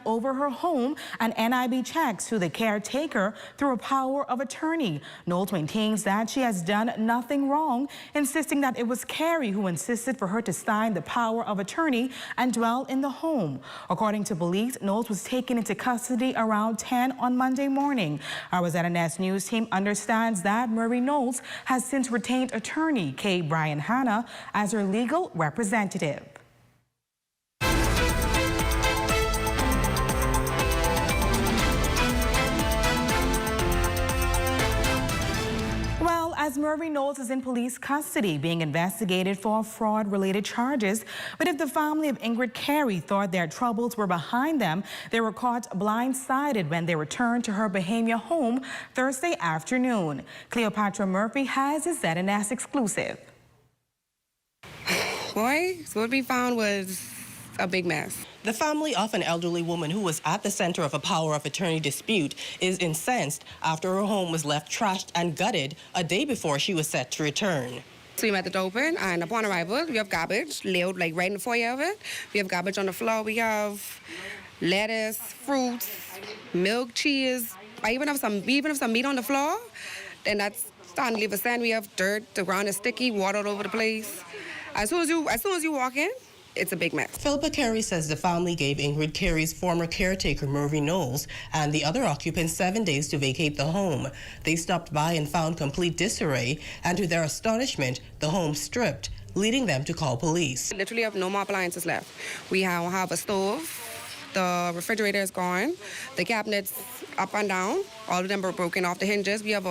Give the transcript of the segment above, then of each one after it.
over her home and NIB checks to the caretaker through a power of attorney. Knowles maintains that she has done nothing wrong, insisting that it was Carrie who insisted for her to sign the power of attorney and dwell in the home. According to police, Knowles was taken into custody around 10 on Monday morning. Our ZNS News team understands that Murray Knowles has since retained attorney K. Brian Hanna as her legal representative. As Murray Knowles is in police custody, being investigated for fraud-related charges. But if the family of Ingrid Carey thought their troubles were behind them, they were caught blindsided when they returned to her Bahama home Thursday afternoon. Cleopatra Murphy has a ZNS exclusive. Boy, so what we found was a big mess. The family of an elderly woman who was at the center of a power of attorney dispute is incensed after her home was left trashed and gutted a day before she was set to return. So we met the door open, and upon arrival, we have garbage laid like right in the foyer of it. We have garbage on the floor. We have lettuce, fruits, milk, cheese. We even have some meat on the floor. Then that's starting to leave a scent. We have dirt. The ground is sticky, water all over the place. As soon as you walk in, it's a big mess. Philippa Carey says the family gave Ingrid Carey's former caretaker, Murray Knowles, and the other occupants 7 days to vacate the home. They stopped by and found complete disarray, and to their astonishment, the home stripped, leading them to call police. We literally have no more appliances left. We have a stove, the refrigerator is gone, the cabinets up and down, all of them were broken off the hinges. We have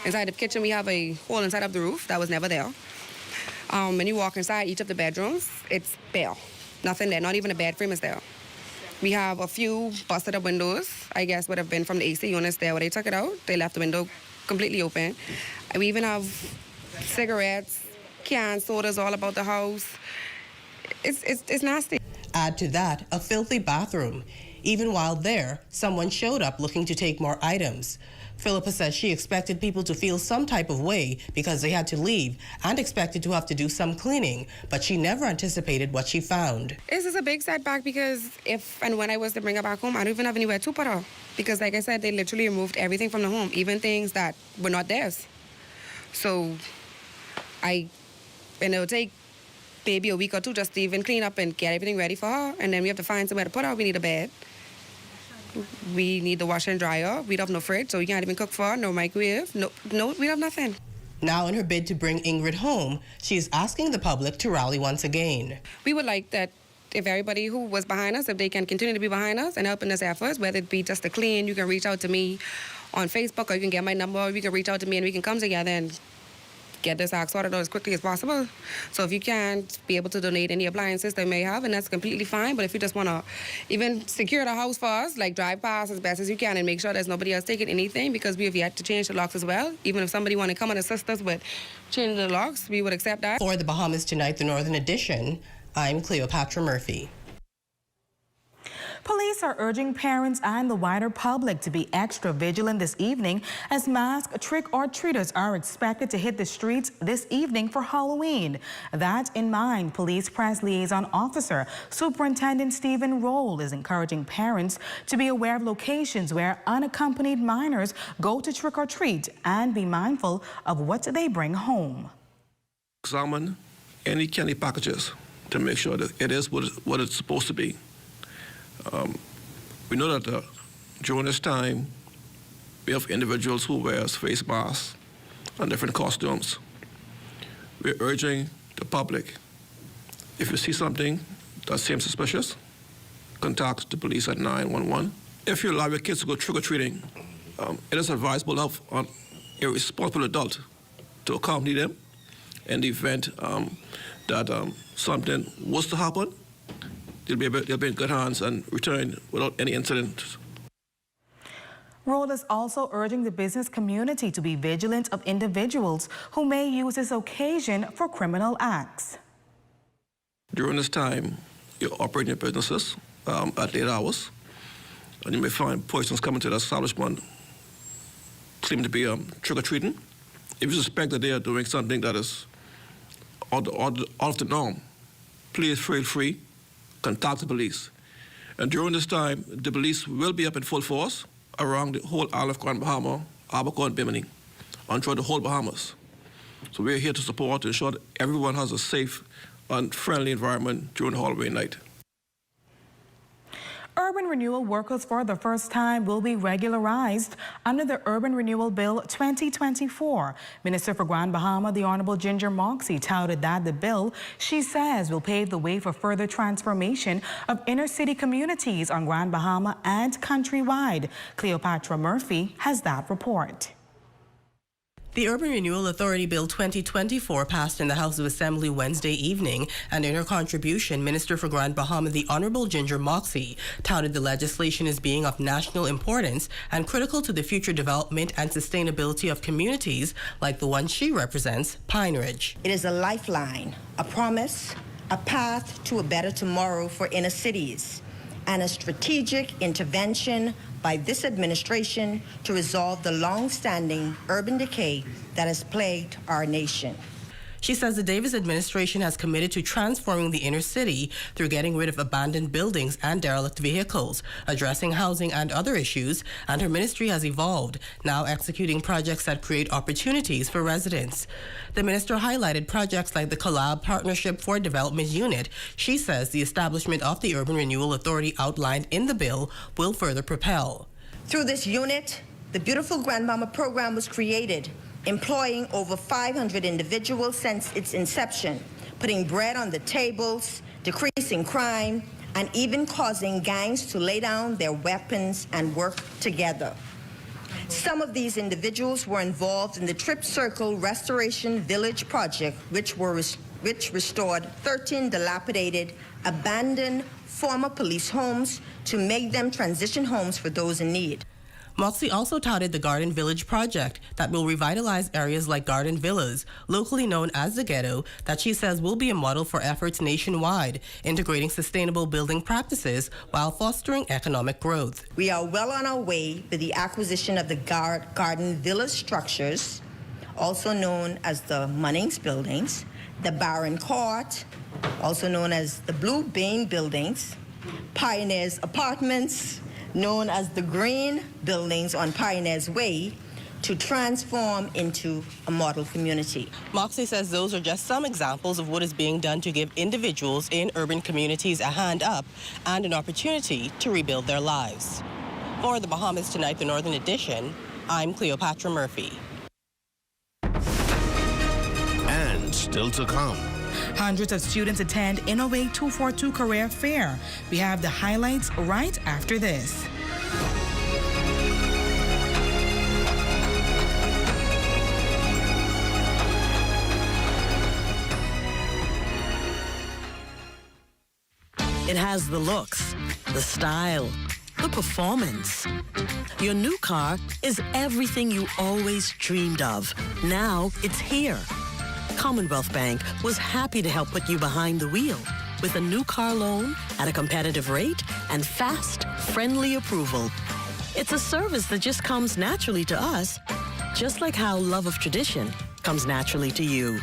inside the kitchen, we have a hole inside of the roof that was never there. When you walk inside each of the bedrooms, it's bare. Nothing there, not even a bed frame is there. We have a few busted up windows, I guess would have been from the AC units there where they took it out. They left the window completely open. We even have cigarettes, cans, sodas all about the house. It's nasty. Add to that a filthy bathroom. Even while there, someone showed up looking to take more items. Philippa says she expected people to feel some type of way because they had to leave and expected to have to do some cleaning, but she never anticipated what she found. This is a big setback because if and when I was to bring her back home, I don't even have anywhere to put her. Because like I said, they literally removed everything from the home, even things that were not theirs. So and it'll take maybe a week or two just to even clean up and get everything ready for her, and then we have to find somewhere to put her. We need a bed. We need the washer and dryer. We don't have no fridge, so we can't even cook for her. No microwave. No, we have nothing. Now in her bid to bring Ingrid home, she is asking the public to rally once again. We would like that if everybody who was behind us, if they can continue to be behind us and help in this efforts, whether it be just to clean, you can reach out to me on Facebook, or you can get my number, or you can reach out to me and we can come together and get this act sorted out as quickly as possible. So if you can't be able to donate any appliances they may have, and that's completely fine, but if you just want to even secure the house for us, like drive past as best as you can and make sure there's nobody else taking anything, because we have yet to change the locks as well. Even if somebody want to come and assist us with changing the locks, we would accept that. For the Bahamas Tonight, the Northern Edition, I'm Cleopatra Murphy. Police are urging parents and the wider public to be extra vigilant this evening as masked trick-or-treaters are expected to hit the streets this evening for Halloween. That in mind, Police Press Liaison Officer Superintendent Stephen Roll is encouraging parents to be aware of locations where unaccompanied minors go to trick-or-treat and be mindful of what they bring home. Examine any candy packages to make sure that it is what it's supposed to be. We know that during this time, we have individuals who wear face masks and different costumes. We're urging the public, if you see something that seems suspicious, contact the police at 911. If you allow your kids to go trick-or-treating, it is advisable to have a responsible adult to accompany them in the event that something was to happen. They'll be in good hands and return without any incident. Roll is also urging the business community to be vigilant of individuals who may use this occasion for criminal acts. During this time, you're operating your businesses at late hours, and you may find persons coming to the establishment claiming to be trick-or-treating. If you suspect that they are doing something that is out of the norm, please feel free, contact the police. And during this time, the police will be up in full force around the whole Isle of Grand Bahama, Abaco and Bimini, and throughout the whole Bahamas. So we're here to support to ensure that everyone has a safe and friendly environment during Halloween night. Urban renewal workers for the first time will be regularized under the Urban Renewal Bill 2024. Minister for Grand Bahama, the Honorable Ginger Moxie, touted that the bill, she says, will pave the way for further transformation of inner city communities on Grand Bahama and countrywide. Cleopatra Murphy has that report. The Urban Renewal Authority Bill 2024 passed in the House of Assembly Wednesday evening, and in her contribution, Minister for Grand Bahama, the Honorable Ginger Moxie, touted the legislation as being of national importance and critical to the future development and sustainability of communities like the one she represents, Pine Ridge. It is a lifeline, a promise, a path to a better tomorrow for inner cities, and a strategic intervention by this administration to resolve the long-standing urban decay that has plagued our nation. She says the Davis administration has committed to transforming the inner city through getting rid of abandoned buildings and derelict vehicles, addressing housing and other issues, and her ministry has evolved, now executing projects that create opportunities for residents. The minister highlighted projects like the Collab Partnership for Development Unit. She says the establishment of the Urban Renewal Authority outlined in the bill will further propel. Through this unit, the Beautiful Grand Bahama program was created, employing over 500 individuals since its inception, putting bread on the tables, decreasing crime, and even causing gangs to lay down their weapons and work together. Some of these individuals were involved in the Trip Circle Restoration Village project, which restored 13 dilapidated, abandoned former police homes to make them transition homes for those in need. Moxie also touted the Garden Village project that will revitalize areas like Garden Villas, locally known as the Ghetto, that she says will be a model for efforts nationwide, integrating sustainable building practices while fostering economic growth. We are well on our way with the acquisition of the Garden Villa structures, also known as the Munnings buildings, the Barron Court, also known as the Blue Bean buildings, Pioneers Apartments, known as the Green buildings on Pioneers Way, to transform into a model community. Moxie says those are just some examples of what is being done to give individuals in urban communities a hand up and an opportunity to rebuild their lives. For the Bahamas Tonight, the Northern Edition, I'm Cleopatra Murphy. And still to come. Hundreds of students attend Innovate 242 Career Fair. We have the highlights right after this. It has the looks, the style, the performance. Your new car is everything you always dreamed of. Now it's here. Commonwealth Bank was happy to help put you behind the wheel with a new car loan at a competitive rate and fast, friendly approval. It's a service that just comes naturally to us, just like how love of tradition comes naturally to you.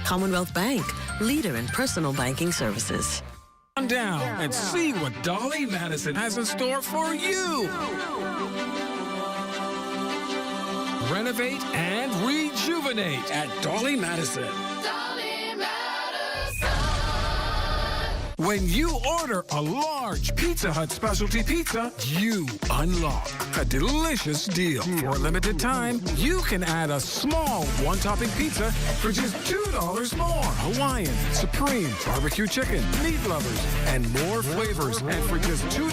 Commonwealth Bank, leader in personal banking services. Come down and see what Dolly Madison has in store for you. Renovate and rejuvenate at Dolly Madison. Dolly Madison. When you order a large Pizza Hut specialty pizza, you unlock a delicious deal. For a limited time, you can add a small one-topping pizza for just $2 more. Hawaiian, Supreme, barbecue chicken, meat lovers, and more flavors. And for just $2,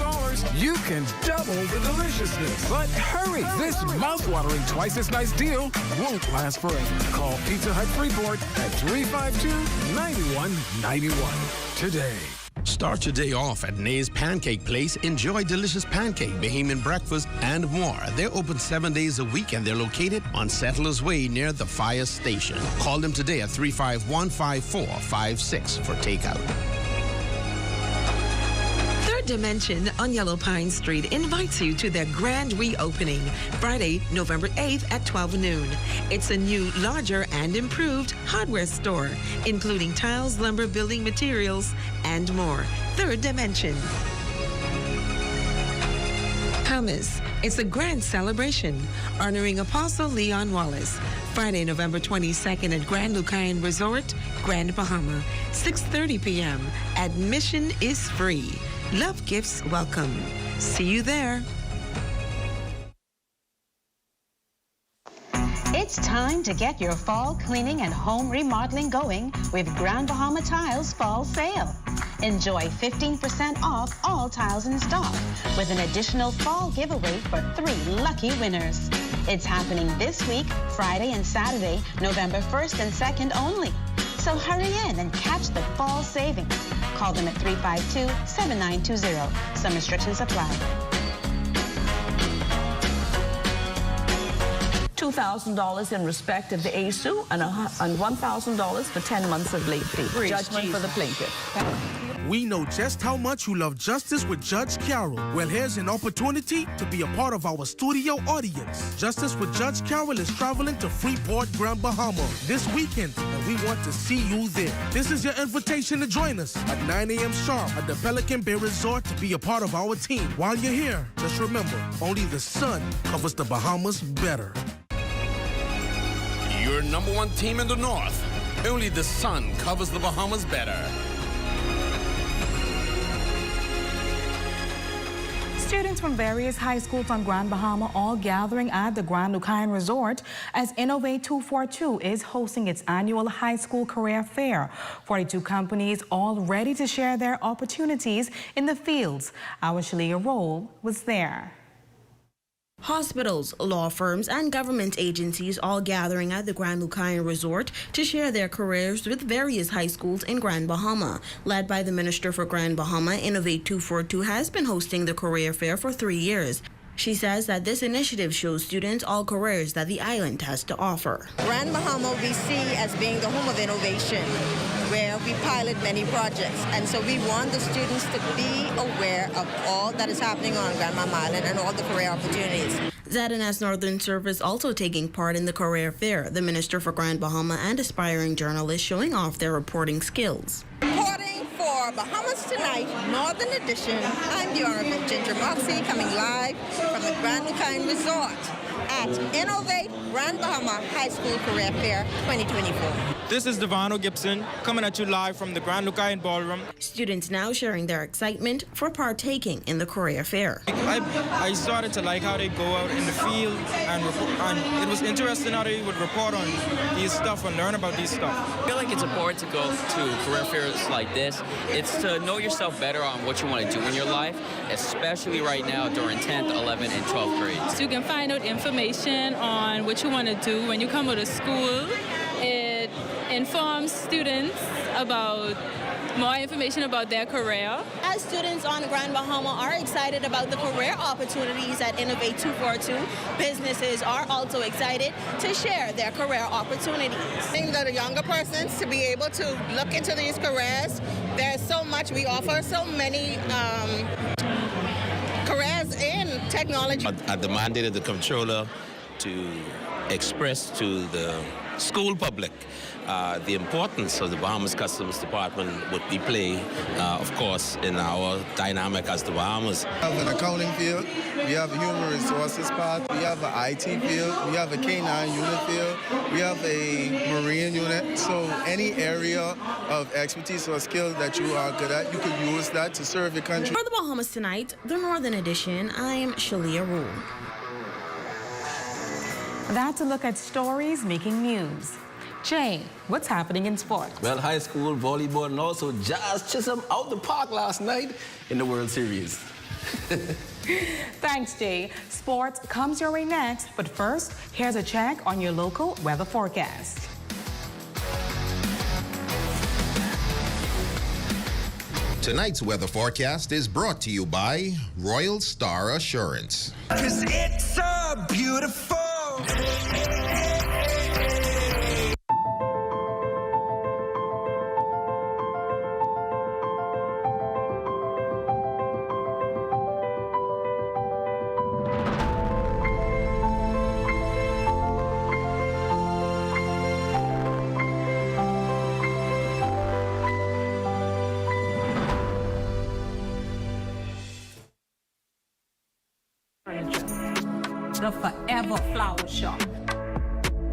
you can double the deliciousness. But hurry, this mouth-watering twice as nice deal won't last forever. Call Pizza Hut Freeport at 352-9191 today. Start your day off at Nay's Pancake Place. Enjoy delicious pancake, Bahamian breakfast, and more. They're open 7 days a week, and they're located on Settlers Way near the fire station. Call them today at 351-5456 for takeout. Third Dimension on Yellow Pine Street invites you to their grand reopening Friday, November 8th at 12 noon. It's a new, larger, and improved hardware store, including tiles, lumber, building materials, and more. Third Dimension. Bahamas. It's a grand celebration honoring Apostle Leon Wallace. Friday, November 22nd at Grand Lucayan Resort, Grand Bahama, 6:30 p.m. Admission is free. Love gifts welcome. See you there. It's time to get your fall cleaning and home remodeling going with Grand Bahama Tiles Fall Sale. Enjoy 15% off all tiles in stock with an additional fall giveaway for 3 lucky winners. It's happening this week, Friday and Saturday, November 1st and 2nd only. So hurry in and catch the fall savings. Call them at 352-7920. Some restrictions apply. $2,000 in respect of the ASU and $1,000 for 10 months of late fee. Judgment for the plaintiff. We know just how much you love Justice with Judge Carol. Well, here's an opportunity to be a part of our studio audience. Justice with Judge Carol is traveling to Freeport, Grand Bahama this weekend, and we want to see you there. This is your invitation to join us at 9 a.m. sharp at the Pelican Bay Resort to be a part of our team. While you're here, just remember, only the sun covers the Bahamas better. Your number one team in the North. Only the sun covers the Bahamas better. Students from various high schools on Grand Bahama all gathering at the Grand Lucayan Resort as Innovate 242 is hosting its annual high school career fair. 42 companies all ready to share their opportunities in the fields. Our Shalia Roll was there. Hospitals, law firms, and government agencies all gathering at the Grand Lucayan Resort to share their careers with various high schools in Grand Bahama. Led by the Minister for Grand Bahama, Innovate 242 has been hosting the career fair for 3 years. She says that this initiative shows students all careers that the island has to offer. Grand Bahama we see as being the home of innovation, where we pilot many projects. And so we want the students to be aware of all that is happening on Grand Bahama Island and all the career opportunities. ZNS Northern Service also taking part in the career fair. The Minister for Grand Bahama and aspiring journalists showing off their reporting skills. Reporting for Bahamas Tonight, Northern Edition, I'm the Honorable Ginger Moxie coming live from the Grand Lucayan Resort at Innovate Grand Bahama High School Career Fair 2024. This is Devano Gibson coming at you live from the Grand Lucayan Ballroom. Students now sharing their excitement for partaking in the career fair. I started to like how they go out in the field and it was interesting how they would report on these stuff and learn about these stuff. I feel like it's important to go to career fairs like this. It's to know yourself better on what you want to do in your life, especially right now during 10th, 11th, and 12th grades. So you can find out information on what you want to do when you come out of school. It informs students about more information about their career. As students on Grand Bahama are excited about the career opportunities at Innovate 242, businesses are also excited to share their career opportunities. I think that the younger persons to be able to look into these careers, there's so much we offer, so many careers in technology. At the mandate of the comptroller to express to the school public the importance of the Bahamas Customs Department, what we play, of course, in our dynamic as the Bahamas. We have an accounting field, we have a human resources part, we have an IT field, we have a K9 unit field, we have a marine unit. So any area of expertise or skill that you are good at, you can use that to serve your country. For the Bahamas Tonight, the Northern Edition, I'm Shalia Rule. That's a look at stories making news. Jay, what's happening in sports? Well, high school volleyball and also Jazz Chisholm out the park last night in the World Series. Thanks, Jay. Sports comes your way next, but first, here's a check on your local weather forecast. Tonight's weather forecast is brought to you by Royal Star Assurance. 'Cause it's so beautiful. The Forever Flower Shop.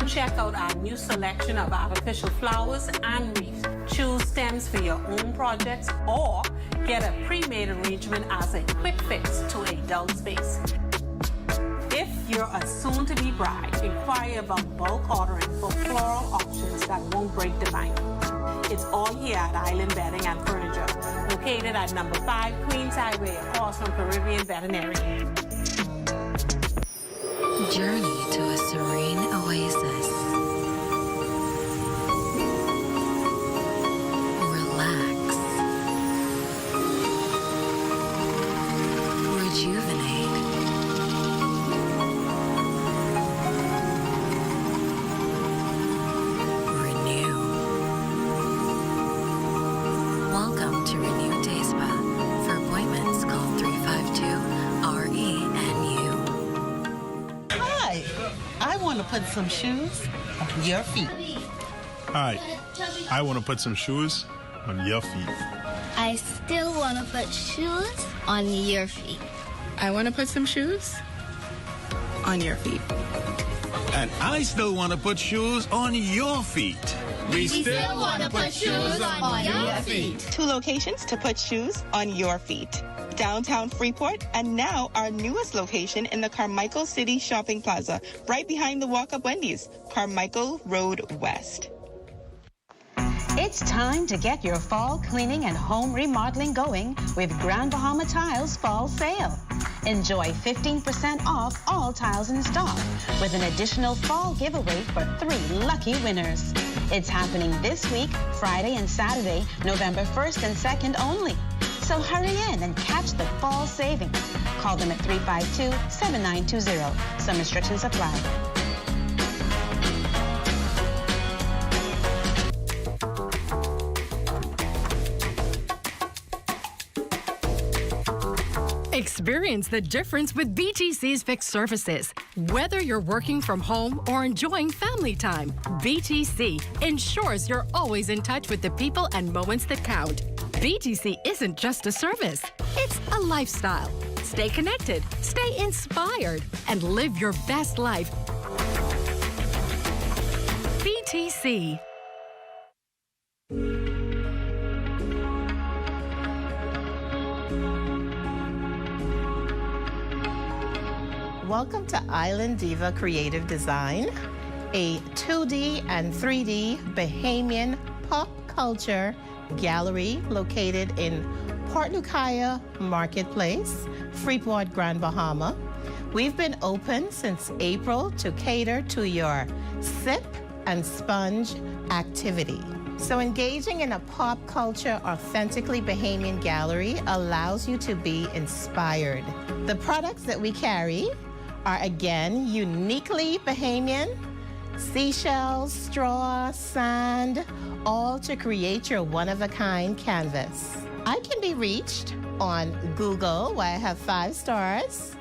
Check out our new selection of artificial flowers and wreaths. Choose stems for your own projects or get a pre-made arrangement as a quick fix to a dull space. If you're a soon-to-be bride, inquire about bulk ordering for floral options that won't break the bank. It's all here at Island Bedding and Furniture, located at number 5 Queens Highway, across from Caribbean Veterinary. Journey to a serene oasis. Relax. Rejuvenate. Renew. Welcome to Renew Day Spa. For appointments, call 352-RE-NU. Hi, I want to put some shoes on your feet. Hi, I want to put some shoes on your feet. I still want to put shoes on your feet. I want to put some shoes on your feet. And I still want to put shoes on your feet. We still want to put shoes on your feet. 2 locations to put shoes on your feet. Downtown Freeport, and now our newest location in the Carmichael City Shopping Plaza, right behind the Walk-Up Wendy's, Carmichael Road West. It's time to get your fall cleaning and home remodeling going with Grand Bahama Tiles Fall Sale. Enjoy 15% off all tiles in stock with an additional fall giveaway for 3 lucky winners. It's happening this week, Friday and Saturday, November 1st and 2nd only. So hurry in and catch the fall savings. Call them at 352-7920. Some restrictions apply. Experience the difference with BTC's fixed services. Whether you're working from home or enjoying family time, BTC ensures you're always in touch with the people and moments that count. BTC isn't just a service, it's a lifestyle. Stay connected, stay inspired, and live your best life. BTC. Welcome to Island Diva Creative Design, a 2D and 3D Bahamian pop culture gallery located in Port Lucaya Marketplace, Freeport, Grand Bahama. We've been open since April to cater to your sip and sponge activity. So engaging in a pop culture, authentically Bahamian gallery allows you to be inspired. The products that we carry are, again, uniquely Bahamian: seashells, straw, sand, all to create your one-of-a-kind canvas. I can be reached on Google, where I have 5 stars,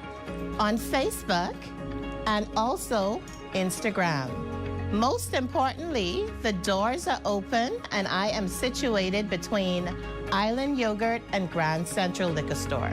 on Facebook, and also Instagram. Most importantly, the doors are open, and I am situated between Island Yogurt and Grand Central Liquor Store.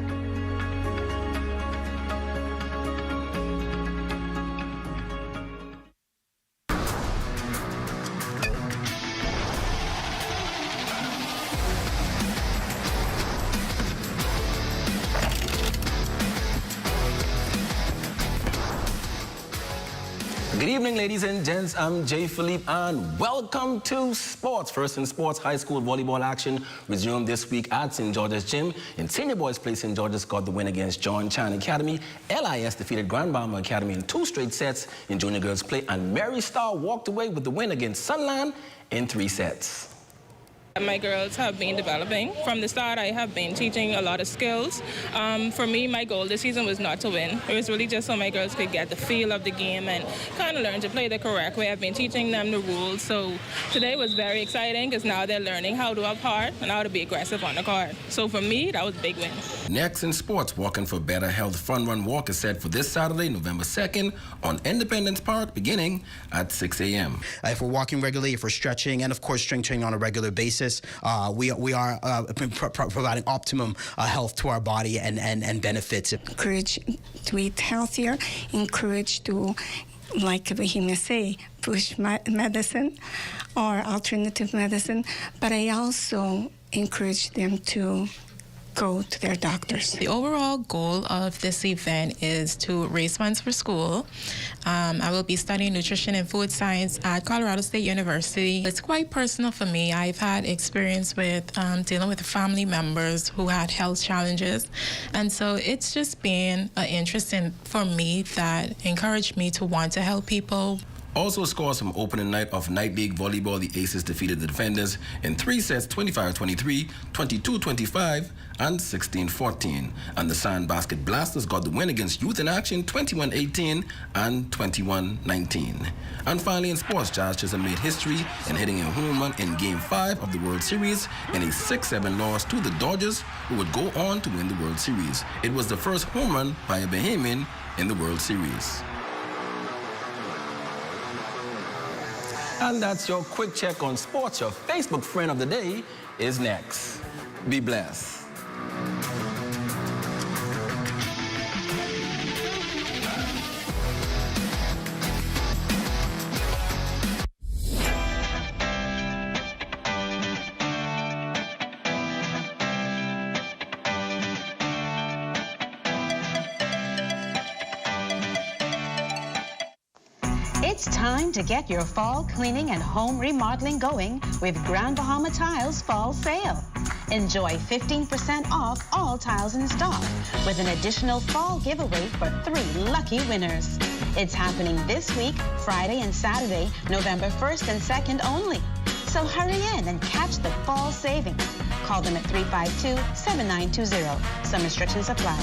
Good evening, ladies and gents. I'm Jay Philippe, and welcome to Sports. First in sports, high school volleyball action resumed this week at St. George's Gym. In senior boys play, St. George's got the win against John Chan Academy. LIS defeated Grand Bahama Academy in 2 straight sets in junior girls play, and Mary Star walked away with the win against Sunland in 3 sets. My girls have been developing. From the start, I have been teaching a lot of skills. For me, my goal this season was not to win. It was really just so my girls could get the feel of the game and kind of learn to play the correct way. I've been teaching them the rules. So today was very exciting because now they're learning how to up hard and how to be aggressive on the court. So for me, that was a big win. Next in sports, Walking for Better Health Fun Run Walk is set for this Saturday, November 2nd on Independence Park, beginning at 6 a.m. If we're walking regularly, if we're stretching, and of course strength training on a regular basis, justice, we are providing optimum health to our body and benefits. Encourage to eat healthier, encourage to, like Bahima say, push medicine or alternative medicine, but I also encourage them to go to their doctors. The overall goal of this event is to raise funds for school. I will be studying nutrition and food science at Colorado State University. It's quite personal for me. I've had experience with dealing with family members who had health challenges. And so it's just been an interest for me that encouraged me to want to help people. Also scores from opening night of Night League Volleyball, the Aces defeated the defenders in 3 sets, 25-23, 22-25, and 16-14. And the Sandbasket Blasters got the win against Youth in Action, 21-18 and 21-19. And finally in sports, Jazz Chisholm made history in hitting a home run in Game 5 of the World Series in a 6-7 loss to the Dodgers, who would go on to win the World Series. It was the first home run by a Bahamian in the World Series. And that's your quick check on sports. Your Facebook friend of the day is next. Be blessed. It's time to get your fall cleaning and home remodeling going with Grand Bahama Tiles Fall Sale. Enjoy 15% off all tiles in stock with an additional fall giveaway for 3 lucky winners. It's happening this week, Friday and Saturday, November 1st and 2nd only. So hurry in and catch the fall savings. Call them at 352-7920. Some restrictions apply.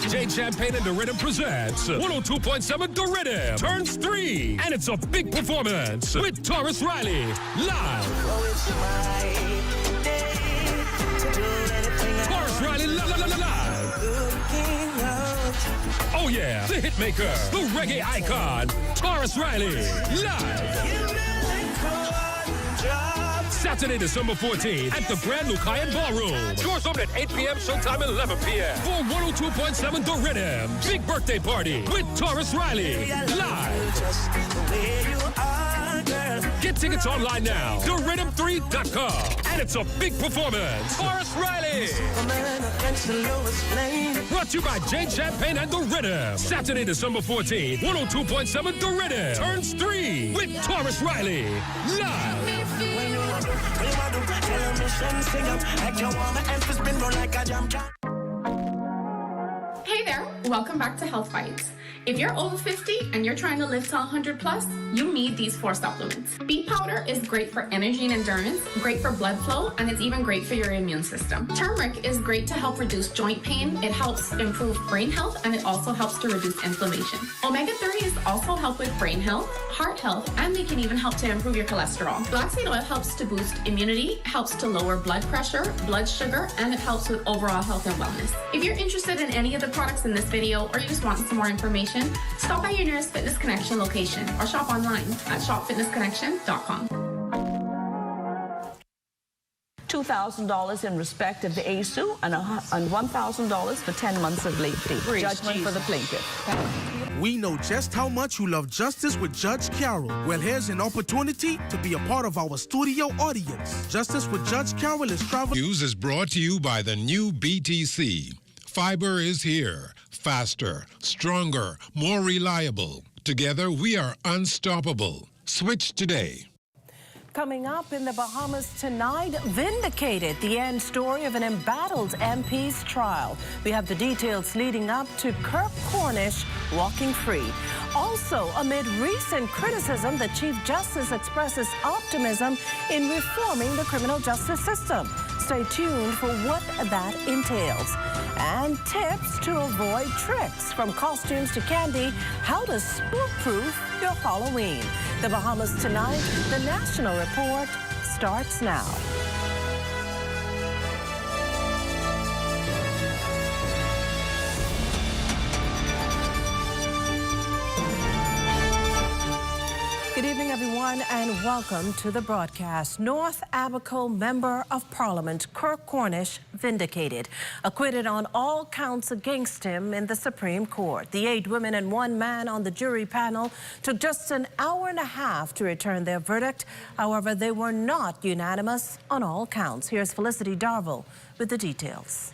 Jane Champagne and the Rhythm presents 102.7 The Rhythm turns 3, and it's a big performance with Taurus Riley live. Taurus Riley live. Oh yeah, the hitmaker, the reggae icon, Taurus Riley live. Saturday, December 14th at the Grand Lucayan Ballroom. Doors open at 8 p.m., showtime at 11 p.m. For 102.7 The Rhythm. Big birthday party with Taurus Riley. Live. Get tickets online now. TheRhythm3.com. And it's a big performance. Taurus Riley. Brought to you by Jane Champagne and The Rhythm. Saturday, December 14th, 102.7 The Rhythm. Turns 3 with Taurus Riley. Live. Hey there, welcome back to Health Bites. If you're over 50 and you're trying to live to 100 plus, you need these 4 supplements. Beet powder is great for energy and endurance, great for blood flow, and it's even great for your immune system. Turmeric is great to help reduce joint pain, it helps improve brain health, and it also helps to reduce inflammation. Omega-3s also help with brain health, heart health, and they can even help to improve your cholesterol. Flaxseed oil helps to boost immunity, helps to lower blood pressure, blood sugar, and it helps with overall health and wellness. If you're interested in any of the products in this video, or you just want some more information, stop by your nearest Fitness Connection location or shop online at shopfitnessconnection.com. $2,000 in respect of the ASU and $1,000 for 10 months of late fee. Judgment for the plaintiff. We know just how much you love Justice with Judge Carroll. Well, here's an opportunity to be a part of our studio audience. Justice with Judge Carroll is traveling. News is brought to you by the new BTC. Fiber is here. Faster, stronger, more reliable. Together, we are unstoppable. Switch today. Coming up in the Bahamas tonight, Vindicated, the end story of an embattled MP's trial. We have the details leading up to Kirk Cornish walking free. Also, amid recent criticism, the Chief Justice expresses optimism in reforming the criminal justice system. Stay tuned for what that entails. And tips to avoid tricks, from costumes to candy, how to spook-proof your Halloween. The Bahamas tonight, the National Report starts now. everyone, and welcome to the broadcast. North Abaco Member of Parliament Kirk Cornish vindicated, acquitted on all counts against him in the Supreme Court. The 8 women and 1 man on the jury panel took just an hour and a half to return their verdict. However, they were not unanimous on all counts. Here's Felicity Darville with the details.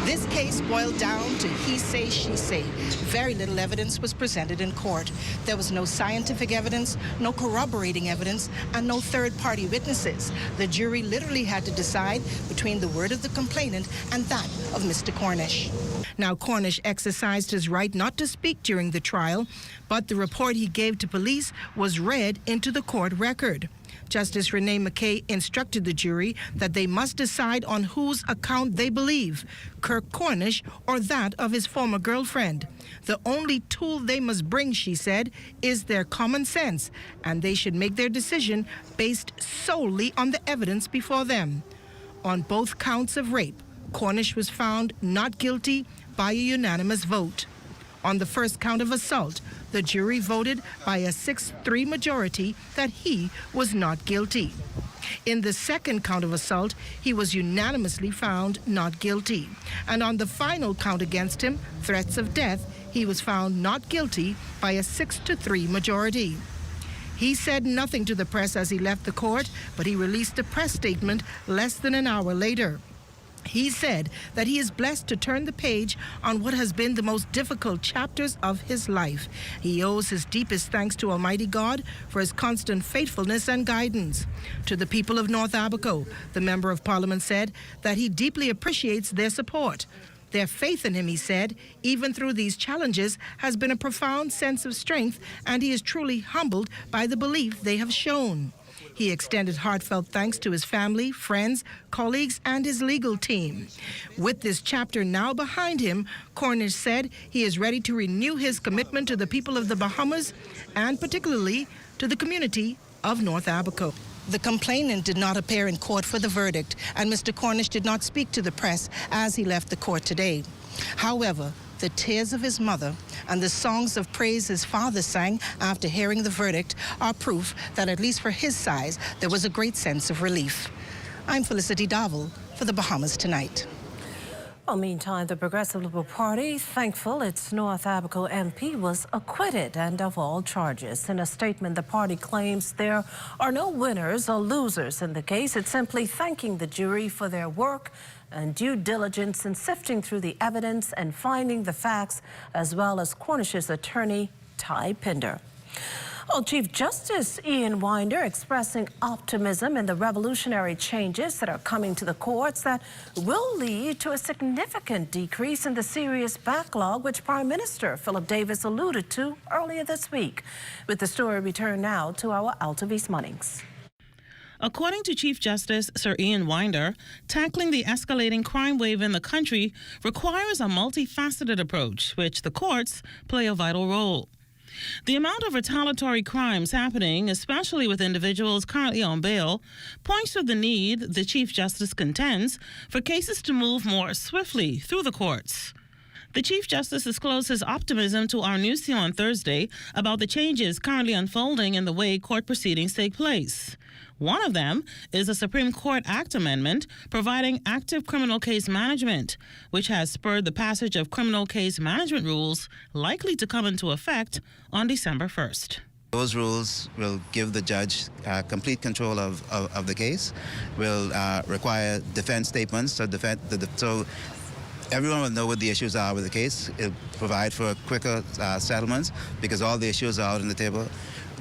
This case boiled down to he say, she say. Very little evidence was presented in court. There was no scientific evidence, no corroborating evidence, and no third-party witnesses. The jury literally had to decide between the word of the complainant and that of Mr. Cornish. Now, Cornish exercised his right not to speak during the trial, but the report he gave to police was read into the court record. Justice Renee McKay instructed the jury that they must decide on whose account they believe, Kirk Cornish or that of his former girlfriend. The only tool they must bring, she said, is their common sense, and they should make their decision based solely on the evidence before them. On both counts of rape, Cornish was found not guilty by a unanimous vote. On the first count of assault, the jury voted by a 6-3 majority that he was not guilty. In the second count of assault, he was unanimously found not guilty. And on the final count against him, threats of death, he was found not guilty by a 6-3 majority. He said nothing to the press as he left the court, but he released a press statement less than an hour later. He said that he is blessed to turn the page on what has been the most difficult chapters of his life. He owes his deepest thanks to Almighty God for his constant faithfulness and guidance. To the people of North Abaco, the Member of Parliament said that he deeply appreciates their support. Their faith in him, he said, even through these challenges, has been a profound sense of strength, and he is truly humbled by the belief they have shown. He extended heartfelt thanks to his family, friends, colleagues, and his legal team. With this chapter now behind him, Cornish said he is ready to renew his commitment to the people of the Bahamas and particularly to the community of North Abaco. The complainant did not appear in court for the verdict, and Mr. Cornish did not speak to the press as he left the court today. However, the tears of his mother and the songs of praise his father sang after hearing the verdict are proof that, at least for his side, there was a great sense of relief. I'm Felicity Darville for the Bahamas Tonight. Well, meantime, the Progressive Liberal Party, thankful its North Abaco MP was acquitted and of all charges. In a statement, the party claims there are no winners or losers in the case. It's simply thanking the jury for their work and due diligence in sifting through the evidence and finding the facts, as well as Cornish's attorney, Ty Pinder. Well, Chief Justice Ian Winder expressing optimism in the revolutionary changes that are coming to the courts that will lead to a significant decrease in the serious backlog, which Prime Minister Philip Davis alluded to earlier this week. With the story, return now to our Altavis Munnings. According to Chief Justice Sir Ian Winder, tackling the escalating crime wave in the country requires a multifaceted approach, which the courts play a vital role. The amount of retaliatory crimes happening, especially with individuals currently on bail, points to the need, the Chief Justice contends, for cases to move more swiftly through the courts. The Chief Justice disclosed his optimism to our news team on Thursday about the changes currently unfolding in the way court proceedings take place. One of them is the Supreme Court Act amendment providing active criminal case management, which has spurred the passage of criminal case management rules likely to come into effect on December 1st. Those rules will give the judge complete control of the case, will require defense statements, so everyone will know what the issues are with the case. It'll provide for quicker settlements because all the issues are out on the table.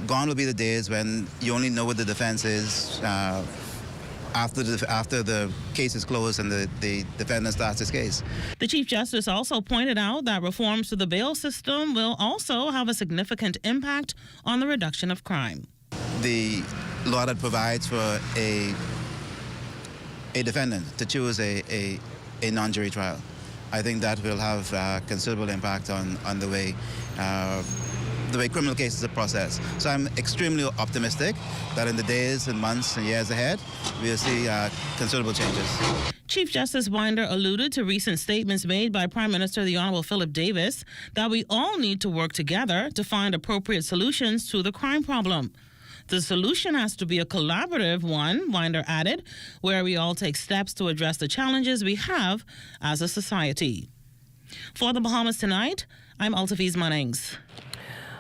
Gone will be the days when you only know what the defense is after the case is closed and the defendant starts his case. The Chief Justice also pointed out that reforms to the bail system will also have a significant impact on the reduction of crime. The law that provides for a defendant to choose a non-jury trial, I think that will have considerable impact on the way criminal cases are processed. So I'm extremely optimistic that in the days and months and years ahead, we'll see considerable changes. Chief Justice Winder alluded to recent statements made by Prime Minister the Honorable Philip Davis that we all need to work together to find appropriate solutions to the crime problem. The solution has to be a collaborative one, Winder added, where we all take steps to address the challenges we have as a society. For the Bahamas Tonight, I'm Altaviz Munnings.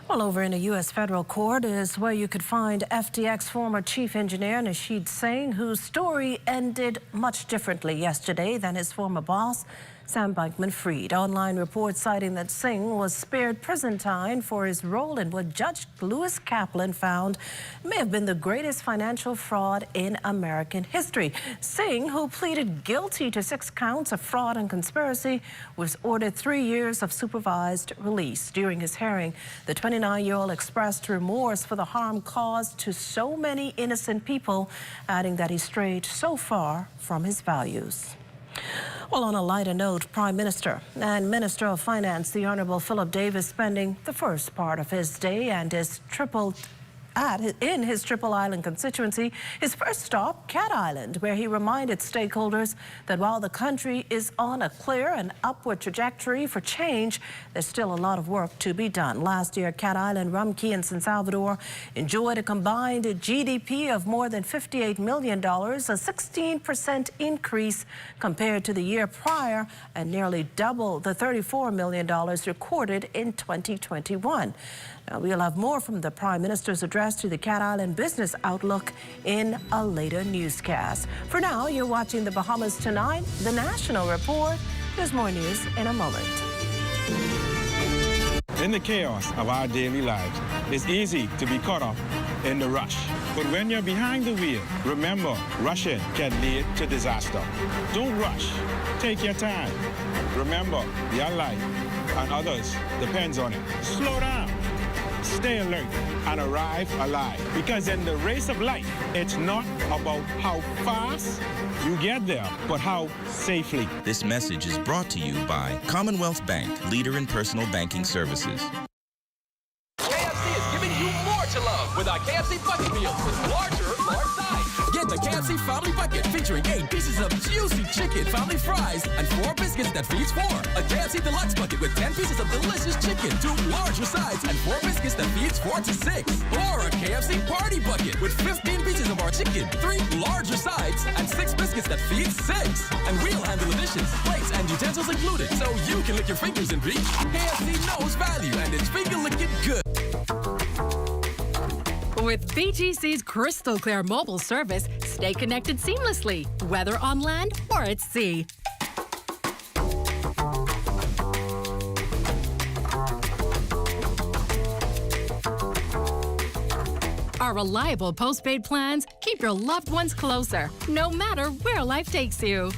Well, over in a U.S. federal court is where you could find FTX former chief engineer Nasheed Singh, whose story ended much differently yesterday than his former boss, Sam Bankman-Fried. Online reports citing that Singh was spared prison time for his role in what Judge Lewis Kaplan found may have been the greatest financial fraud in American history. Singh, who pleaded guilty to 6 counts of fraud and conspiracy, was ordered 3 years of supervised release. During his hearing, the 29-year-old expressed remorse for the harm caused to so many innocent people, adding that he strayed so far from his values. Well, on a lighter note, Prime Minister and Minister of Finance, the Honourable Philip Davis, spending the first part of his day and in his Triple Island constituency, his first stop, Cat Island, where he reminded stakeholders that while the country is on a clear and upward trajectory for change, there's still a lot of work to be done. Last year, Cat Island, Rum Cay, and San Salvador enjoyed a combined GDP of more than $58 million, a 16% increase compared to the year prior, and nearly double the $34 million recorded in 2021. Now, we'll have more from the Prime Minister's address to the Cat Island business outlook in a later newscast. For now, you're watching the Bahamas Tonight, the National Report. There's more news in a moment. In the chaos of our daily lives, it's easy to be caught up in the rush. But when you're behind the wheel, remember, rushing can lead to disaster. Don't rush. Take your time. Remember, your life and others depends on it. Slow down. Stay alert and arrive alive. Because in the race of life, it's not about how fast you get there, but how safely. This message is brought to you by Commonwealth Bank, leader in personal banking services. KFC is giving you more to love with our KFC Bucket Meals with large size. Get the KFC Family Bucket featuring 8 pieces of juicy chicken, family fries, and 4 biscuits that feeds 4. A KFC Deluxe Bucket with 10 pieces of delicious chicken, 2 larger sides, and 4 biscuits that feeds 4 to 6. Or a KFC Party Bucket with 15 pieces of our chicken, 3 larger sides, and 6 biscuits that feeds 6. And we'll handle the dishes, plates, and utensils included, so you can lick your fingers and reach. KFC knows value, and it's finger licking good. With BGC's crystal clear mobile service, stay connected seamlessly, whether on land or at sea. Our reliable postpaid plans keep your loved ones closer, no matter where life takes you.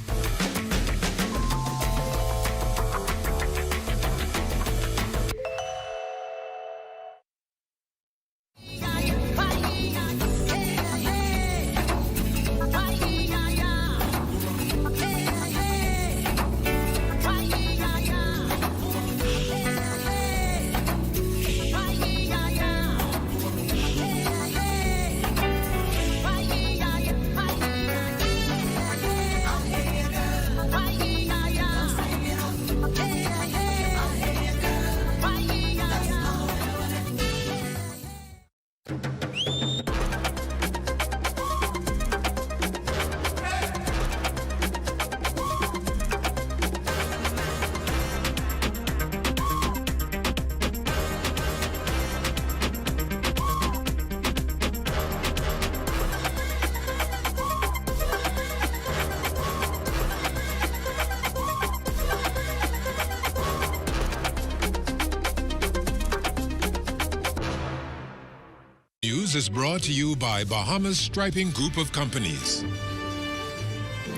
News is brought to you by Bahamas Striping Group of Companies.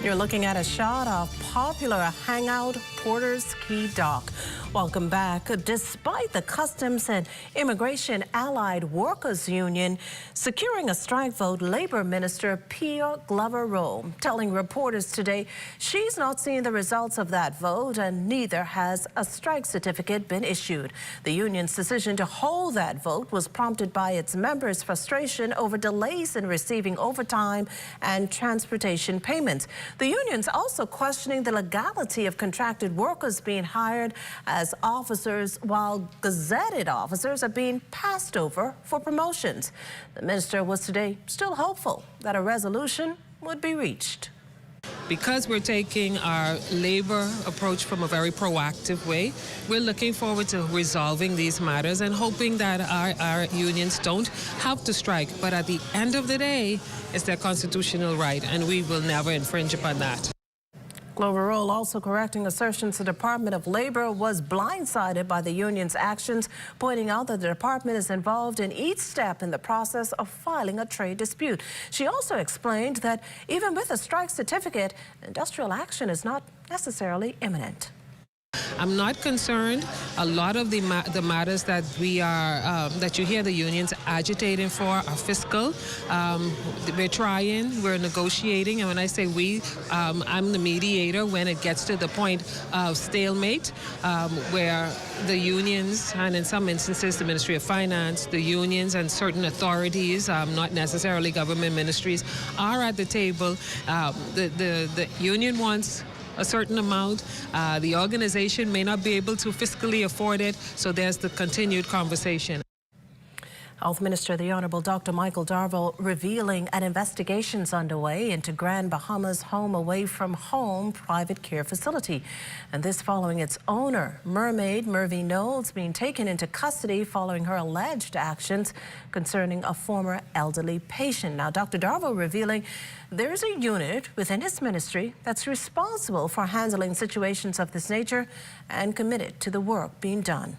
You're looking at a shot of popular hangout Porter's Key Dock. Welcome back. Despite the Customs and Immigration Allied Workers Union securing a strike vote, Labor Minister Pia Glover-Rowe telling reporters today she's not seeing the results of that vote, and neither has a strike certificate been issued. The union's decision to hold that vote was prompted by its members' frustration over delays in receiving overtime and transportation payments. The union's also questioning the legality of contracted workers being hired as officers while gazetted officers are being passed over for promotions. The minister was today still hopeful that a resolution would be reached. Because we're taking our labor approach from a very proactive way, we're looking forward to resolving these matters and hoping that our unions don't have to strike. But at the end of the day, it's their constitutional right, and we will never infringe upon that. Glover Roll also correcting assertions the Department of Labor was blindsided by the union's actions, pointing out that the department is involved in each step in the process of filing a trade dispute. She also explained that even with a strike certificate, industrial action is not necessarily imminent. I'm not concerned. A lot of the matters that that you hear the unions agitating for are fiscal. We're trying, we're negotiating, and when I say we, I'm the mediator when it gets to the point of stalemate, where the unions, and in some instances the Ministry of Finance, the unions and certain authorities, not necessarily government ministries, are at the table. The union wants a certain amount. The organization may not be able to fiscally afford it, so there's the continued conversation. Health Minister, the Honourable Dr. Michael Darville, revealing an investigation's underway into Grand Bahamas home away from home private care facility. And this following its owner, mermaid Mervy Knowles, being taken into custody following her alleged actions concerning a former elderly patient. Now, Dr. Darville revealing there's a unit within his ministry that's responsible for handling situations of this nature and committed to the work being done.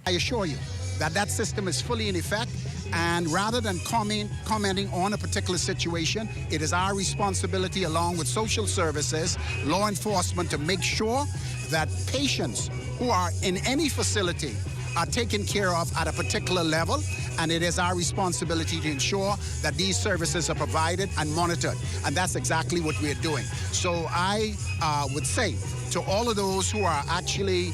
I assure you that system is fully in effect, and rather than commenting on a particular situation, it is our responsibility along with social services, law enforcement, to make sure that patients who are in any facility are taken care of at a particular level, and it is our responsibility to ensure that these services are provided and monitored, and that's exactly what we're doing. So I would say to all of those who are actually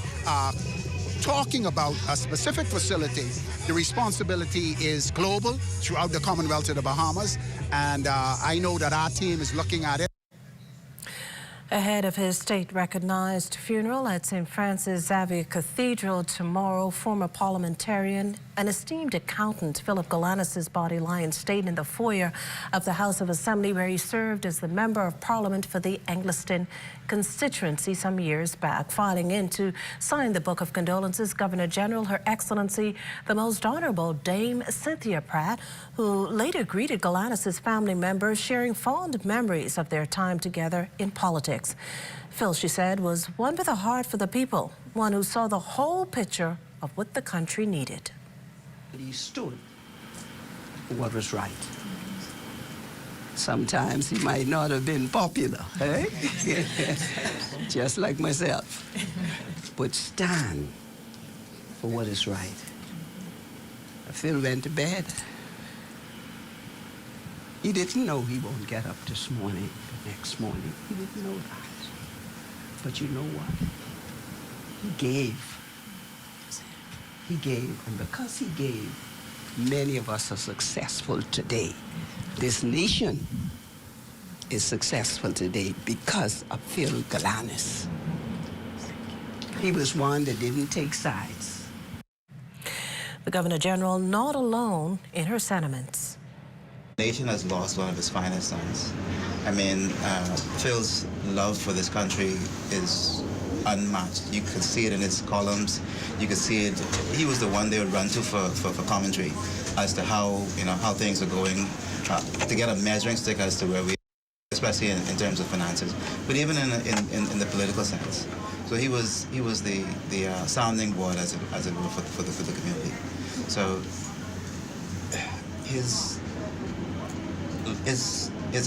talking about a specific facility, the responsibility is global throughout the Commonwealth of the Bahamas, and I know that our team is looking at it. Ahead of his state-recognized funeral at St. Francis Xavier Cathedral tomorrow, former parliamentarian and esteemed accountant Philip Galanis' body lie in state in the foyer of the House of Assembly, where he served as the Member of Parliament for the Angliston constituency some years back. Filing in to sign the Book of Condolences, Governor General, Her Excellency, the Most Honorable Dame Cynthia Pratt, who later greeted Galanis' family members, sharing fond memories of their time together in politics. Phil, she said, was one with a heart for the people, one who saw the whole picture of what the country needed. He stood for what was right. Sometimes he might not have been popular, eh? Just like myself. But stand for what is right. Phil went to bed. He didn't know he won't get up this morning, the next morning. He didn't know that. But you know what? He gave. He gave, and because he gave, many of us are successful today. This nation is successful today because of Phil Galanis. He was one that didn't take sides. The Governor General not alone in her sentiments. The nation has lost one of its finest sons. I mean, Phil's love for this country is unmatched. You could see it in his columns. You could see it. He was the one they would run to for commentary as to how things are going, to get a measuring stick as to where we are, especially in terms of finances, but even in the political sense. So he was the sounding board, as it were, for the community. So his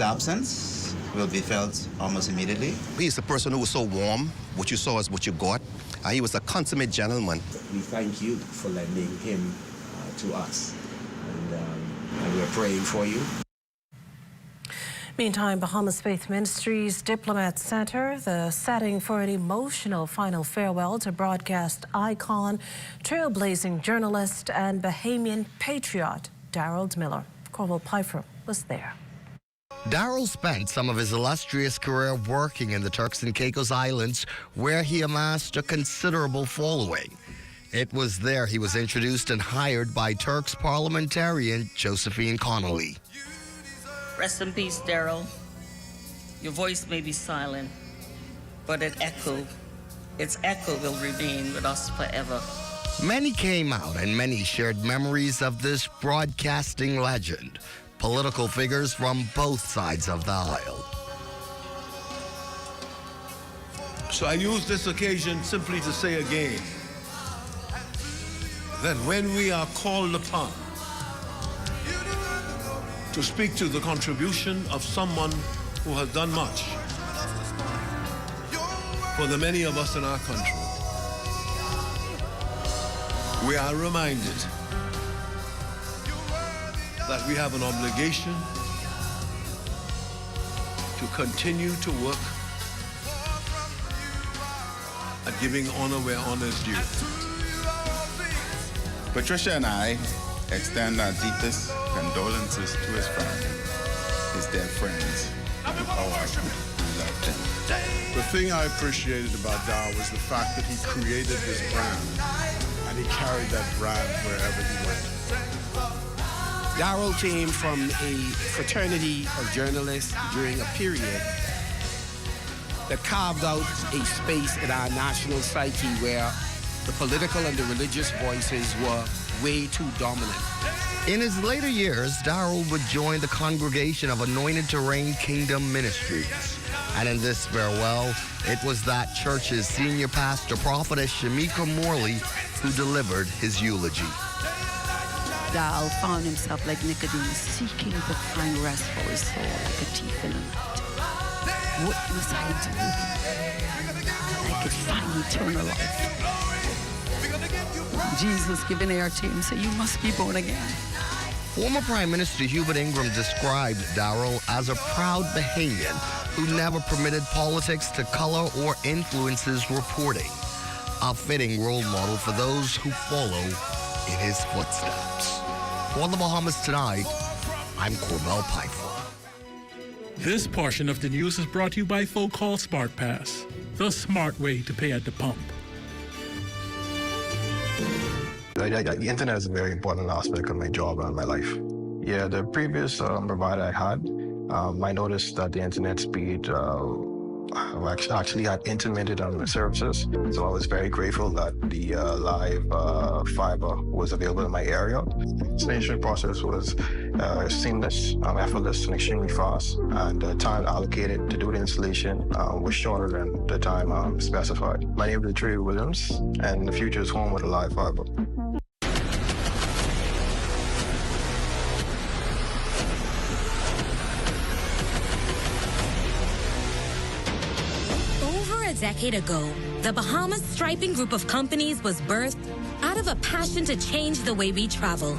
absence will be felt almost immediately. He's a person who was so warm. What you saw is what you got. He was a consummate gentleman. We thank you for lending him to us, and we're praying for you. Meantime, Bahamas Faith Ministries Diplomat Center, the setting for an emotional final farewell to broadcast icon, trailblazing journalist, and Bahamian patriot Darrell Miller. Corval Pfeiffer was there. Darrell spent some of his illustrious career working in the Turks and Caicos Islands, where he amassed a considerable following. It was there he was introduced and hired by Turks parliamentarian Josephine Connolly. Rest in peace, Darrell. Your voice may be silent, but its echo will remain with us forever. Many came out and many shared memories of this broadcasting legend. Political figures from both sides of the aisle. So I use this occasion simply to say again that when we are called upon to speak to the contribution of someone who has done much for the many of us in our country, we are reminded that we have an obligation to continue to work at giving honor where honor is due. Patricia and I extend our deepest condolences to his family, his dead friends, and all who loved him. The thing I appreciated about Darrell was the fact that he created this brand, and he carried that brand wherever he went. Darrell came from a fraternity of journalists during a period that carved out a space in our national psyche where the political and the religious voices were way too dominant. In his later years, Darrell would join the congregation of Anointed to Reign Kingdom Ministries. And in this farewell, it was that church's senior pastor, prophetess Shamika Morley, who delivered his eulogy. Darrell found himself like Nicodemus, seeking to find rest for his soul like a thief in the night. What must I do that I could find eternal life? Jesus giving air to him, said, "You must be born again." Former Prime Minister Hubert Ingram described Darrell as a proud Bahamian who never permitted politics to color or influence his reporting. A fitting role model for those who follow in his footsteps. For the Bahamas Tonight, I'm Corbell Pfeiffer. This portion of the news is brought to you by Folk Call Smart Pass, the smart way to pay at the pump. The internet is a very important aspect of my job and my life. Yeah, the previous provider I had, I noticed that the internet speed actually had intermittent on the services. So I was very grateful that the live fiber was available in my area. The installation process was seamless, effortless, and extremely fast. And the time allocated to do the installation was shorter than the time specified. My name is Trey Williams, and the future is home with a live fiber. A decade ago, the Bahamas Striping Group of companies was birthed out of a passion to change the way we travel.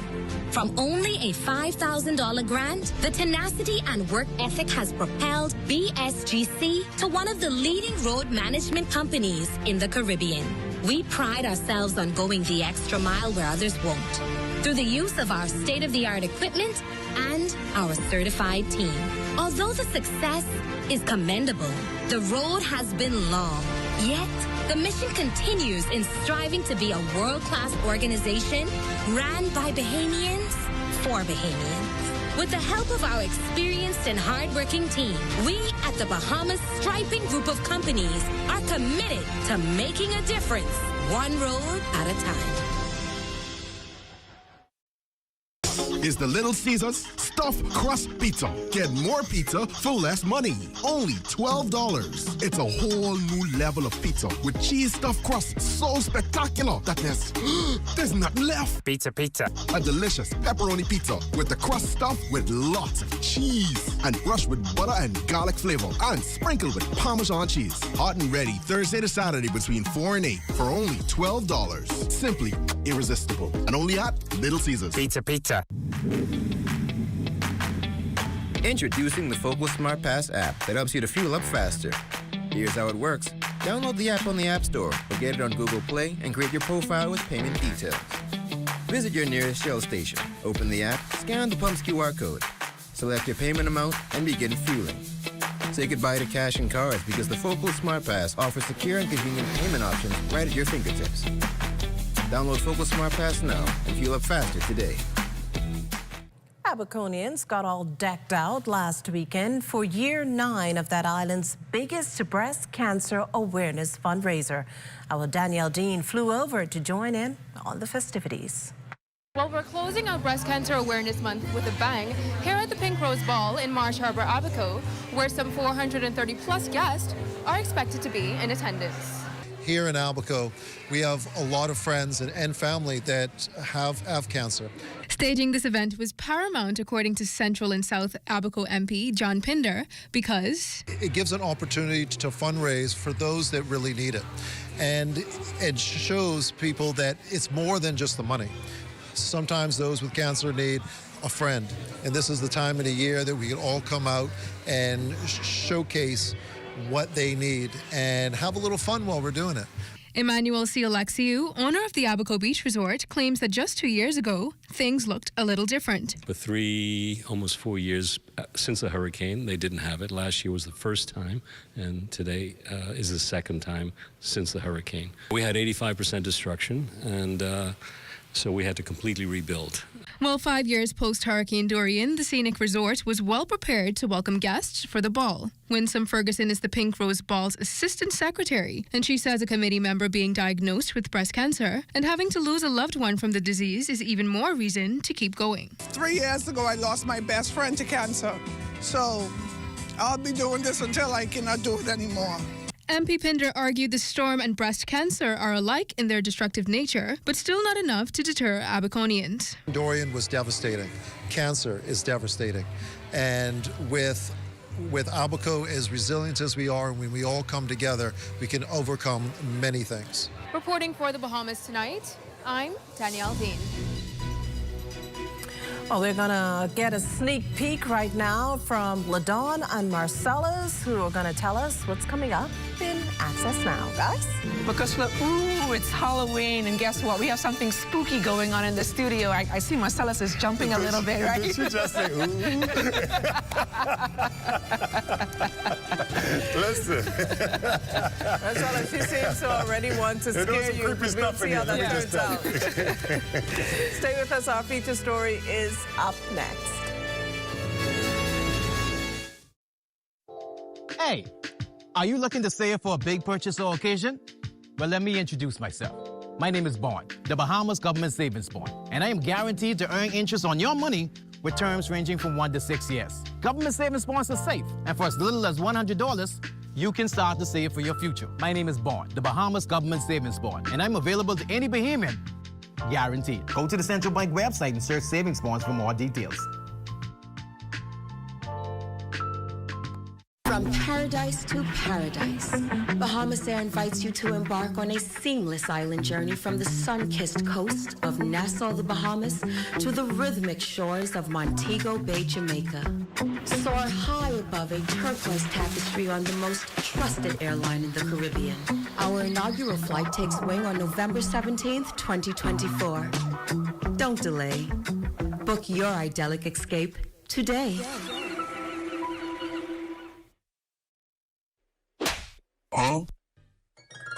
From only a $5,000 grant, the tenacity and work ethic has propelled BSGC to one of the leading road management companies in the Caribbean. We pride ourselves on going the extra mile where others won't, through the use of our state-of-the-art equipment and our certified team. Although the success is commendable, the road has been long. Yet, the mission continues in striving to be a world-class organization ran by Bahamians for Bahamians. With the help of our experienced and hardworking team, we at the Bahamas Striping Group of companies are committed to making a difference, one road at a time. Is the Little Caesars Stuffed Crust Pizza. Get more pizza for less money. Only $12. It's a whole new level of pizza with cheese stuffed crust so spectacular that there's nothing left. Pizza. A delicious pepperoni pizza with the crust stuffed with lots of cheese and brushed with butter and garlic flavor and sprinkled with Parmesan cheese. Hot and ready Thursday to Saturday between 4 and 8 for only $12. Simply irresistible. And only at Little Caesars. Pizza. Introducing the Focal Smart Pass app that helps you to fuel up faster. Here's how it works. Download the app on the App Store or get it on Google Play and create your profile with payment details. Visit your nearest Shell station. Open the app, scan the pump's QR code. Select your payment amount and begin fueling. Say goodbye to cash and cards because the Focal Smart Pass offers secure and convenient payment options right at your fingertips. Download Focal Smart Pass now and fuel up faster today. Abaconians got all decked out last weekend for year 9 of that island's biggest breast cancer awareness fundraiser. Our Danielle Dean flew over to join in on the festivities. Well, we're closing out Breast Cancer Awareness Month with a bang here at the Pink Rose Ball in Marsh Harbor, Abaco, where some 430 plus guests are expected to be in attendance. Here in Abaco, we have a lot of friends and family that have cancer. Staging this event was paramount, according to Central and South Abaco MP John Pinder, because it gives an opportunity to fundraise for those that really need it. And it shows people that it's more than just the money. Sometimes those with cancer need a friend. And this is the time of the year that we can all come out and showcase what they need and have a little fun while we're doing it. Emmanuel C. Alexiou, owner of the Abaco Beach Resort, claims that just 2 years ago, things looked a little different. For 3, almost 4 years since the hurricane, they didn't have it. Last year was the first time, and today is the second time since the hurricane. We had 85% destruction, and so we had to completely rebuild. Well, 5 years post-Hurricane Dorian, the scenic resort was well prepared to welcome guests for the ball. Winsome Ferguson is the Pink Rose Ball's assistant secretary, and she says a committee member being diagnosed with breast cancer and having to lose a loved one from the disease is even more reason to keep going. 3 years ago, I lost my best friend to cancer, so I'll be doing this until I cannot do it anymore. MP Pinder argued the storm and breast cancer are alike in their destructive nature, but still not enough to deter Abaconians. Dorian was devastating. Cancer is devastating. And with Abaco, as resilient as we are, and when we all come together, we can overcome many things. Reporting for the Bahamas tonight, I'm Danielle Dean. Well, we're going to get a sneak peek right now from LaDawn and Marcellus, who are going to tell us what's coming up in Access Now. Guys? Because, it's Halloween, and guess what? We have something spooky going on in the studio. I see Marcellus is jumping a little bit, right? Did she just say, ooh? Listen. Marcellus, she seems to already want to scare you. We'll see how that turns out. Stay with us. Our feature story is up next. Hey, are you looking to save for a big purchase or occasion? Well, let me introduce myself. My name is Bond, the Bahamas Government Savings Bond, and I am guaranteed to earn interest on your money with terms ranging from 1 to 6 years. Government savings bonds are safe, and for as little as $100, you can start to save for your future. My name is Bond, the Bahamas Government Savings Bond, and I'm available to any Bahamian. Guaranteed. Go to the Central Bank website and search savings bonds for more details. From paradise to paradise, Bahamas Air invites you to embark on a seamless island journey from the sun-kissed coast of Nassau, the Bahamas, to the rhythmic shores of Montego Bay, Jamaica. Soar high above a turquoise tapestry on the most trusted airline in the Caribbean. Our inaugural flight takes wing on November 17th, 2024. Don't delay. Book your idyllic escape today.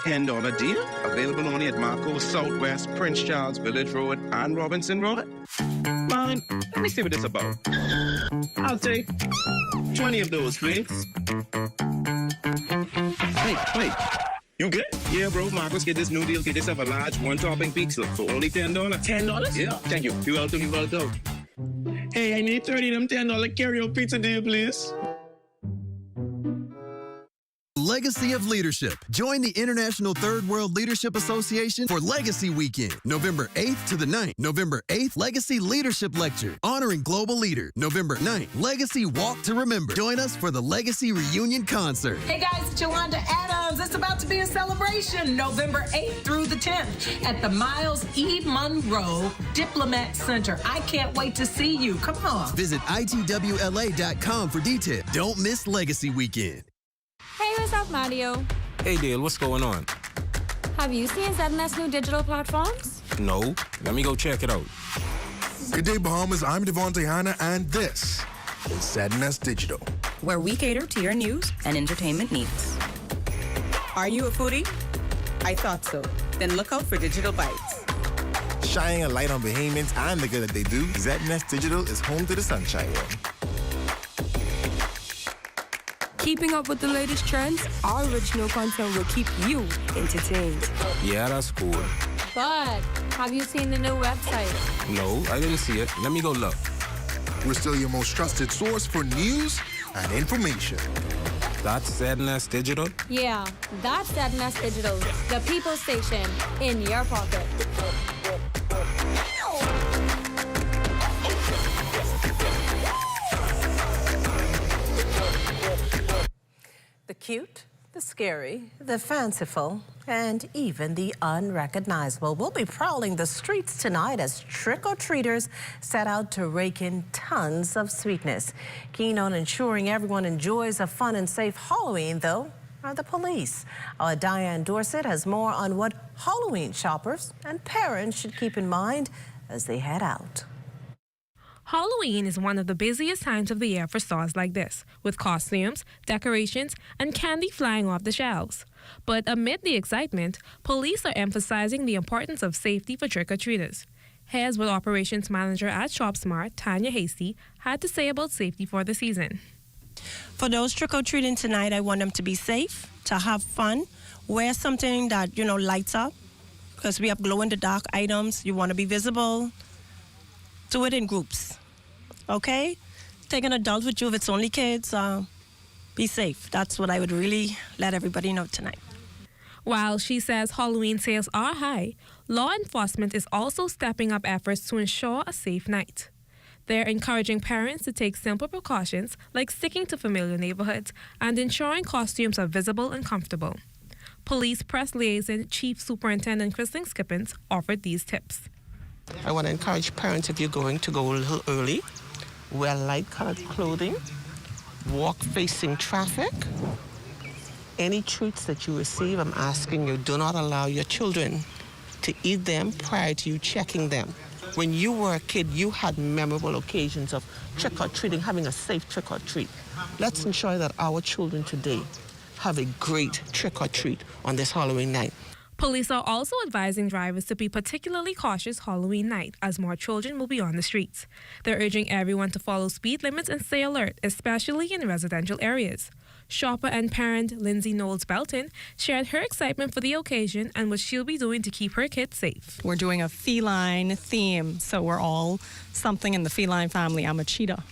$10 deal. Available only at Marco Southwest, Prince Charles, Village Road, and Robinson Road. Mine, let me see what it's about. I'll take 20 of those, please. Wait. You good? Yeah, bro. Marcos, get this new deal. Get yourself a large one-topping pizza for only $10. $10? Yeah. Thank you. You're welcome. Hey, I need 30 of them $10 carry-out pizza deal, please. Legacy of Leadership. Join the International Third World Leadership Association for Legacy Weekend, November 8th to the 9th. November 8th, Legacy Leadership Lecture, honoring global leader. November 9th, Legacy Walk to Remember. Join us for the Legacy Reunion Concert. Hey guys, it's Yolanda Adams. It's about to be a celebration, November 8th through the 10th at the Miles E. Monroe Diplomat Center. I can't wait to see you. Come on. Visit itwla.com for details. Don't miss Legacy Weekend. Hey, what's up, Mario? Hey, Dale, what's going on? Have you seen ZNet's new digital platforms? No. Let me go check it out. Good day, Bahamas. I'm Devontae Hanna, and this is ZNS Digital, where we cater to your news and entertainment needs. Are you a foodie? I thought so. Then look out for Digital Bites. Shining a light on Bahamians and the good that they do, ZNS Digital is home to the Sunshine Room. Keeping up with the latest trends, our original content will keep you entertained. Yeah, that's cool. But have you seen the new website? No, I didn't see it. Let me go look. We're still your most trusted source for news and information. That's ZNS Digital? Yeah, that's ZNS Digital, the people station in your pocket. The cute, the scary, the fanciful, and even the unrecognizable will be prowling the streets tonight as trick-or-treaters set out to rake in tons of sweetness. Keen on ensuring everyone enjoys a fun and safe Halloween, though, are the police. Our Diane Dorsett has more on what Halloween shoppers and parents should keep in mind as they head out. Halloween is one of the busiest times of the year for stores like this, with costumes, decorations, and candy flying off the shelves. But amid the excitement, police are emphasizing the importance of safety for trick-or-treaters. Here's what Operations Manager at ShopSmart, Tanya Hasty, had to say about safety for the season. For those trick-or-treating tonight, I want them to be safe, to have fun, wear something that, lights up, because we have glow-in-the-dark items. You want to be visible. Do it in groups, okay? Take an adult with you if it's only kids. Be safe. That's what I would really let everybody know tonight. While she says Halloween sales are high, law enforcement is also stepping up efforts to ensure a safe night. They're encouraging parents to take simple precautions like sticking to familiar neighborhoods and ensuring costumes are visible and comfortable. Police Press Liaison Chief Superintendent Kristen Skippins offered these tips. I want to encourage parents, if you're going to go a little early, wear light-colored clothing, walk facing traffic. Any treats that you receive, I'm asking you, do not allow your children to eat them prior to you checking them. When you were a kid, you had memorable occasions of trick-or-treating, having a safe trick-or-treat. Let's ensure that our children today have a great trick-or-treat on this Halloween night. Police are also advising drivers to be particularly cautious Halloween night, as more children will be on the streets. They're urging everyone to follow speed limits and stay alert, especially in residential areas. Shopper and parent Lindsay Knowles-Belton shared her excitement for the occasion and what she'll be doing to keep her kids safe. We're doing a feline theme, so we're all something in the feline family. I'm a cheetah.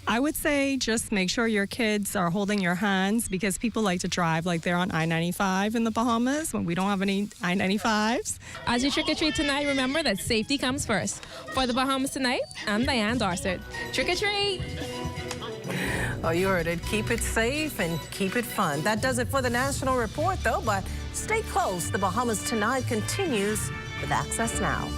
I would say just make sure your kids are holding your hands, because people like to drive like they're on I-95 in the Bahamas when we don't have any I-95s. As you trick-or-treat tonight, remember that safety comes first. For the Bahamas Tonight, I'm Diane Dorsett. Trick-or-treat! Oh, you heard it. Keep it safe and keep it fun. That does it for the National Report, though, but stay close. The Bahamas Tonight continues with Access Now.